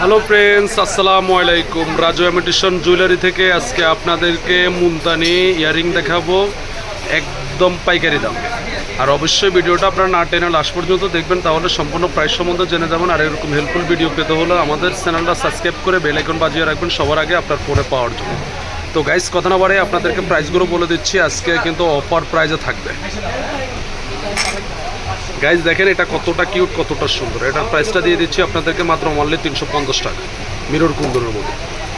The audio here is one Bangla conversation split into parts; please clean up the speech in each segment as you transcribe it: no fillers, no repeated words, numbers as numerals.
হ্যালো ফ্রেন্ডস, আসসালামু আলাইকুম। রাজু ইমিটেশন জুয়েলারি থেকে আজকে আপনাদেরকে মুলতানি ইয়ারিং দেখাবো একদম পাইকারি দাম। আর অবশ্যই ভিডিওটা আপনারা না টেনে লাস্ট পর্যন্ত দেখবেন, তাহলে সম্পূর্ণ প্রাইস সম্বন্ধে জেনে যাবেন। আর এরকম হেল্পফুল ভিডিও পেতে হলে আমাদের চ্যানেলটা সাবস্ক্রাইব করে বেল আইকন বাজিয়ে রাখবেন সবার আগে আপনার ফোনে পাওয়ার জন্য। তো গাইস, কথা না বাড়ে আপনাদেরকে প্রাইসগুলো বলে দিচ্ছি। আজকে কিন্তু অফার প্রাইসে থাকবে। গাইজ দেখেন এটা কতটা কিউট, কতটা সুন্দর। এটার প্রাইসটা দিয়ে দিচ্ছি আপনাদেরকে মাত্র অনলি 350 টাকা, মিরর কুন্দরের মধ্যে।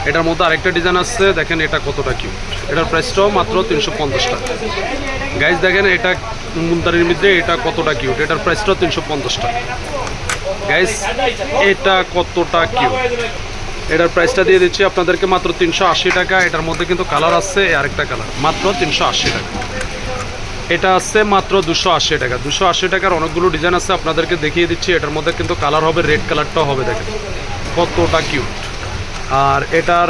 এটার মধ্যে আরেকটা ডিজাইন আসছে, দেখেন এটা কতটা কিউট। এটার প্রাইসটাও মাত্র 350 টাকা। গাইজ দেখেন এটা মুলতানির মধ্যে এটা কতটা কিউট, এটার প্রাইসটাও 350 টাকা। গাইজ এটা কতটা কিউট, এটার প্রাইসটা দিয়ে দিচ্ছি আপনাদেরকে মাত্র 380 টাকা। এটার মধ্যে কিন্তু কালার আছে, আরেকটা কালার, মাত্র 380 টাকা। এটা আছে মাত্র 280 টাকা। 280 টাকার অনেকগুলো ডিজাইন আছে, আপনাদেরকে দেখিয়ে দিচ্ছি। এটার মধ্যে কিন্তু কালার হবে, রেড কালারটাও হবে, দেখেন কতটা কিউট। আর এটার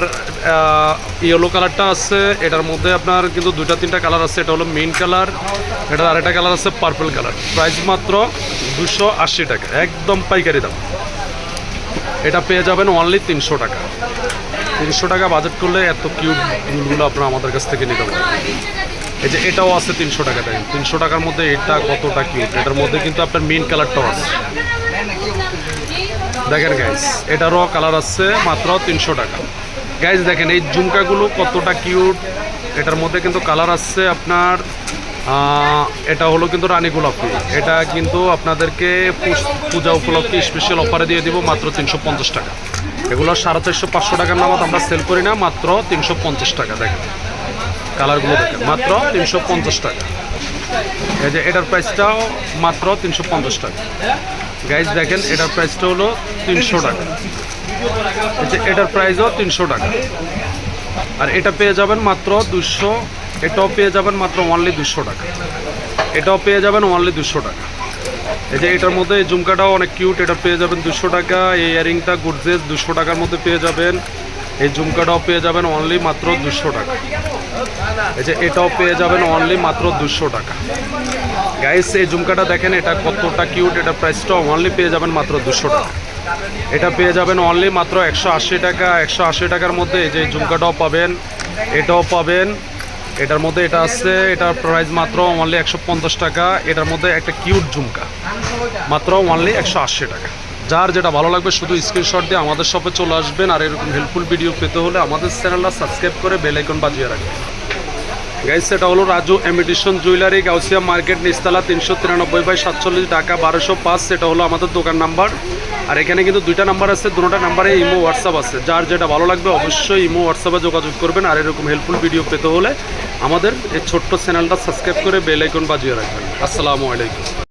ইয়েলো কালারটা আছে। এটার মধ্যে আপনার কিন্তু দুইটা তিনটা কালার আছে। এটা হলো মেইন কালার, এটার আরেকটা কালার আছে পার্পল কালার। প্রাইস মাত্র 280 টাকা, একদম পাইকারি দাম। এটা পেয়ে যাবেন অনলি 300 টাকা। 300 টাকা বাজেট করলে এত কিউট ফুলগুলো আপনারা আমাদের কাছ থেকে নিতে পারেন। এই যে এটাও আছে 300 টাকা। দেখেন 300 টাকার মধ্যে এটা কতটা কিউট। এটার মধ্যে কিন্তু আপনার মেইন কালারটাও আছে, দেখেন গাইজ এটারও কালার আছে, মাত্র 300 টাকা। গাইজ দেখেন এই ঝুমকাগুলো কতটা কিউট। এটার মধ্যে কিন্তু কালার আছে আপনার, এটা হলো কিন্তু রানী গোলাপি। এটা কিন্তু আপনাদেরকে পূজা উপলক্ষে স্পেশাল অফারে দিয়ে দিব মাত্র 350 টাকা। এগুলো 450-500 টাকার নামাত আমরা সেল করি না, মাত্র 350 টাকা। দেখেন কালারগুলো দেখেন, মাত্র 350 টাকা। এই যে এটার প্রাইসটাও মাত্র 350 টাকা। গাইজ দেখেন এটার প্রাইসটা হলো 300 টাকা। এই যে এটার প্রাইসও 300 টাকা। আর এটা পেয়ে যাবেন মাত্র 200। এটাও পেয়ে যাবেন মাত্র অনলি 200 টাকা। এটাও পেয়ে যাবেন অনলি 200 টাকা। এই যে এটার মধ্যে এই ঝুমকাটাও অনেক কিউট, এটা পেয়ে যাবেন 200 টাকা। এই ইয়ারিংটা গর্জিয়াস 200 টাকার মধ্যে পেয়ে যাবেন। এই ঝুমকাটাও পেয়ে যাবেন অনলি মাত্র 200 টাকা। এই যে এটাও পেয়ে যাবেন অনলি মাত্র 200 টাকা। গাইস এই ঝুমকাটা দেখেন এটা কতটা কিউট। এটার প্রাইসটাও অনলি পেয়ে যাবেন মাত্র 200 টাকা। এটা পেয়ে যাবেন অনলি মাত্র 180 টাকা। 180 টাকার মধ্যে এই যে ঝুমকাটাও পাবেন, এটাও পাবেন। এটার মধ্যে এটা আছে, এটার প্রাইস মাত্র অনলি 150 টাকা। এটার মধ্যে একটা কিউট ঝুমকা, মাত্র অনলি 180 টাকা। যার যেটা ভালো লাগবে শুধু স্ক্রিনশট দিয়ে আমাদের শপে চলে আসবেন। আর এরকম হেল্পফুল ভিডিও পেতে হলে আমাদের চ্যানেলটা সাবস্ক্রাইব করে বেল আইকন বাজিয়ে রাখবেন। গাইস এটা হলো Raju imitation jewellery, Gausia market, নিচতলা, 393/47, ঢাকা 1205। এটা হলো আমাদের দোকান নাম্বার। আর এখানে কিন্তু দুইটা নাম্বার আছে, দুটোটা নাম্বারে ইমো হোয়াটসঅ্যাপ আছে। যার যেটা ভালো লাগবে অবশ্যই ইমো হোয়াটসঅ্যাপে যোগাযোগ করবেন। আর এরকম হেল্পফুল ভিডিও পেতে হলে আমাদের এই ছোট্ট চ্যানেলটা সাবস্ক্রাইব করে বেল আইকন বাজিয়ে রাখবেন। আসসালামু আলাইকুম।